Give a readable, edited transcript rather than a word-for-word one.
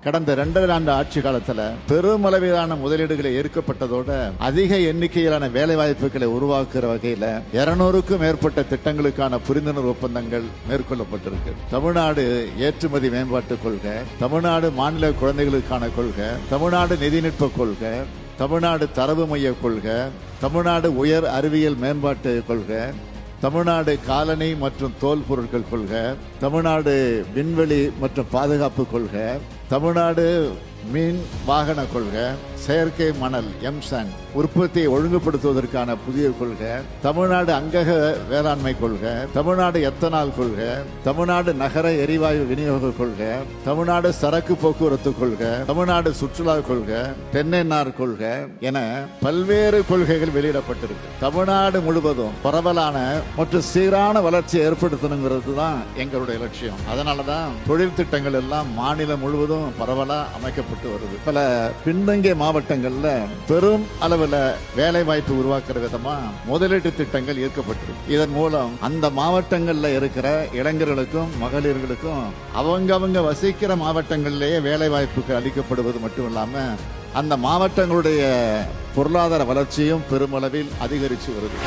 கடந்த 2.5 ஆண்டு ஆட்சி காலத்துல பெருமளவிலான முதலீடுகளை ஏற்கப்பட்டதோட அதிக எண்ணிக்கையிலான வேலை வாய்ப்புகளை உருவாக்குற வகையில 200க்கும் மேற்பட்ட திட்டங்களுக்கான புரிந்துணர்வு ஒப்பந்தங்கள் மேற்கொள்ளப்பட்டிருக்கு. தமிழ்நாடு ஏற்றுமதி மேம்பாட்டு கொள்கை, தமிழ்நாடு மாநில குழந்தைகளுக்கான கொள்கை, தமிழ்நாடு நிதிநுட்ப கொள்கை, தமிழ்நாடு தரவு மைய கொள்கை, தமிழ்நாடு உயர் அறிவியல் மேம்பாட்டு கொள்கை, தமிழ்நாடு காலனி மற்றும் தோல் பொருட்கள் கொள்கை, தமிழ்நாடு விண்வெளி மற்றும் பாதுகாப்பு கொள்கை, தமிழ்நாடு மீன் வாகன கொள்கை, செயற்கை மணல் எம்சாண்ட் உற்பத்தியை ஒழுங்குபடுத்துவதற்கான புதிய கொள்கை, தமிழ்நாடு அங்கக வேளாண்மை கொள்கை, தமிழ்நாடு எத்தனால் கொள்கை, தமிழ்நாடு நகர எரிவாயு விநியோக கொள்கை, தமிழ்நாடு சரக்கு போக்குவரத்து கொள்கை, தமிழ்நாடு சுற்றுலா கொள்கை, தென்னைநார் கொள்கை என பல்வேறு கொள்கைகள் வெளியிடப்பட்டிருக்கு. தமிழ்நாடு முழுவதும் பரவலான மற்றும் சீரான வளர்ச்சியை ஏற்படுத்தணுங்கிறது தான் எங்களுடைய லட்சியம். அதனாலதான் தொழில் திட்டங்கள் எல்லாம் மாநிலம் முழுவதும் பரவலா அமைக்கப்பட்டு வருது. பல பின்தங்கிய மாவட்டங்கள்ல பெரும் அளவில் வேலை வாய்ப்பு உருவாக்குற விதமா முதலீட்டு திட்டங்கள் ஈர்க்கப்பட்டிருக்கு. இதன் மூலம் அந்த மாவட்டங்கள்ல இருக்கிற இளைஞர்களுக்கும் மகளிர்களுக்கும் அவங்க வசிக்கிற மாவட்டங்களிலேயே வேலை வாய்ப்புகள் அளிக்கப்படுவது மட்டுமில்லாம அந்த மாவட்டங்களுடைய பொருளாதார வளர்ச்சியும் பெருமளவில் அதிகரித்து வருது.